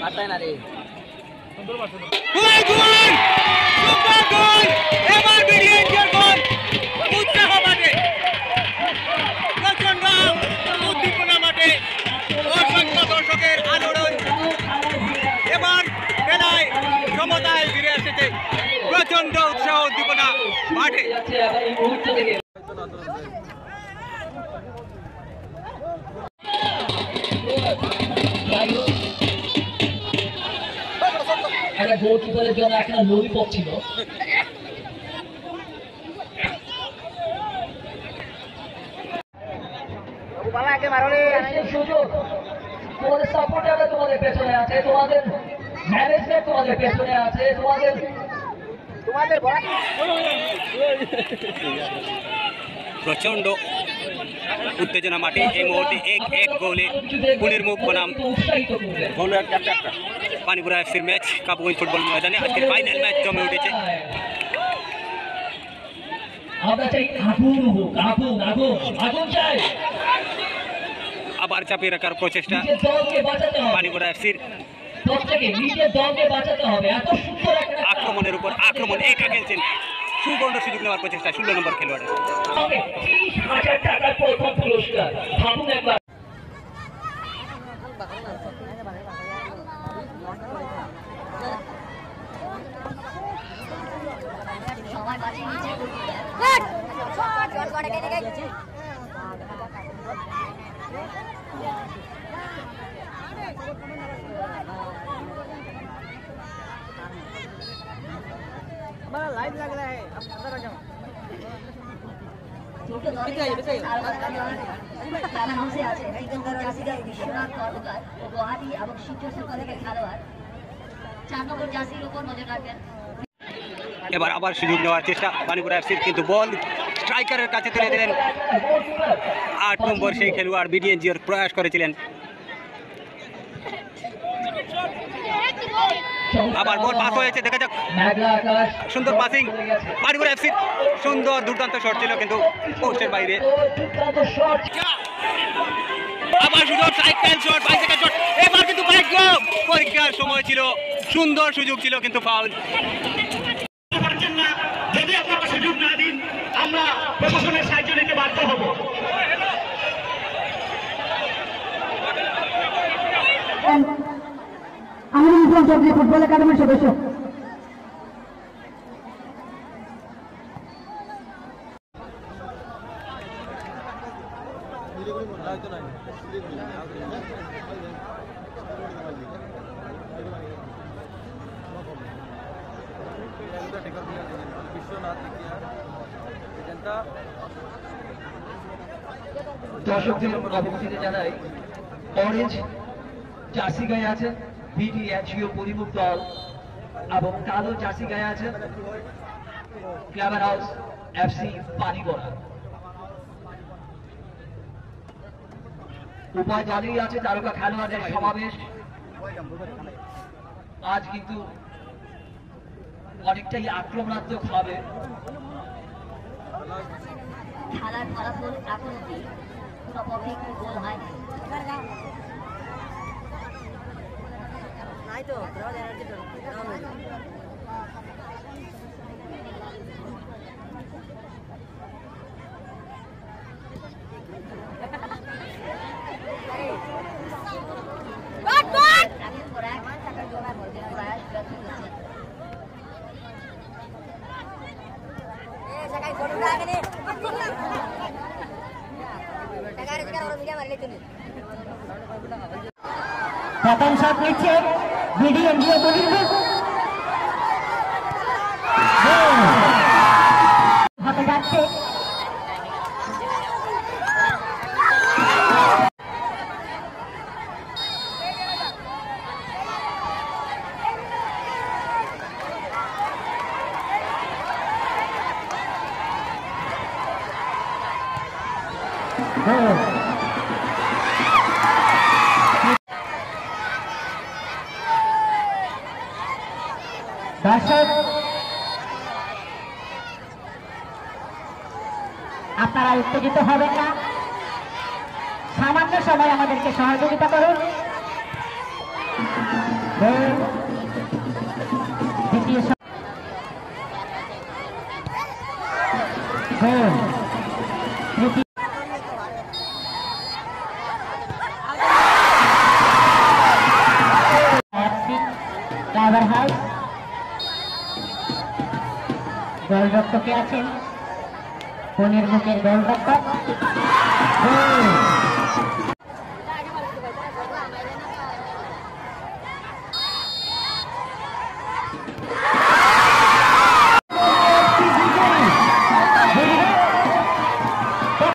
পারতাই না রে সুন্দর মারছে সুপার গোল এবার বিডিএনজির গোল উৎসাহ মাঠে প্রচন্ড উদ্দীপনা মাঠে অসংখ্য দর্শকের আলোড়ন এবার খেলায় সমতায় ফিরে এসেছে প্রচন্ড উৎসাহ উদ্দীপনা মাঠে একটা গোলকিপারের জন্য একটা ললিপপ ছিল তোমাদের সাপোর্টাররা তোমাদের পেছনে আছে তোমাদের ম্যানেজমেন্ট তোমাদের পেছনে আছে তোমাদের প্রচন্ড উত্তেজনা মাঠে এই মুহূর্তে এক গোলে পুনের মুখ বনাম পানিপুরা এফসির ম্যাচ কাপুগঞ্জ ফুটবল ময়দানে আজকের ফাইনাল ম্যাচ জমে উঠেছে আবার চাপিয়ে রাখার প্রচেষ্টা পানিপুরা এফসির আক্রমণের উপর আক্রমণ একা খেলছেন সুবর্ণ সুযোগ নেওয়ার প্রচেষ্টা 16 নম্বর খেলোয়াড় हमारा लाइव लग रहा है अब अंदर आ जाओ हमसे আছে সিকান্দার জাসিগার বিশ্বনাথ কর্মকার ও গুয়াহাটি এবং শিবচর কলেজের খেলোয়াড় 4 নম্বর জাসির উপর নজর রাখবেন এবার আবার সুযোগ নেওয়ার চেষ্টা পানিপুরা এফসির কিন্তু বল স্ট্রাইকারের কাছে তুলে দিলেন 8 নম্বর সেই খেলোয়াড় বিডিএনজির প্রয়াস করেছিলেন আবার বল পাস হয়েছে দেখা যাক সুন্দর পাসিং পানিপুরা এফসির সুন্দর দুর্দান্ত শট ছিল কিন্তু পোস্টের বাইরে আবার সুযোগ সাইকেল শট বাইসাইকেল শট এবার কিন্তু পরীক্ষার সময় ছিল সুন্দর সুযোগ ছিল কিন্তু ফাউল যদি আপনারা সুযোগ না দিন আমরা প্রশাসনের সাহায্য নিতে বাধ্য হব আমি ফুটবল একাডেমির সদস্য দর্শকদের অবগতিতে জানাই অরেঞ্জ জার্সি গায়ে আছেন বিডিএনজিও পরিমুখ দল এবং কালো জার্সি গায়ে আছেন ক্লাবার হাউস এফসি পানিগড়া উপায় জানিয়ে আছে তারকা খেলোয়াড়দের সমাবেশ আজ কিন্তু অনেকটাই আক্রমণাত্মক হবে খেলার ফলাফল এখন অবধি কোনো পক্ষে কোনো গোল হয়নি নাই তো প্রথম শট নিচ্ছে বিডিএনজিও পরিমুখ হাতে যাচ্ছে দর্শক আপনারা উত্তেজিত হবেন না সামান্য সবাই আমাদেরকে সহযোগিতা করুন। দ্বিতীয় রাবার হাউস গোলরক্ষকে আছেন পনির মুখের গোলরক্ষক।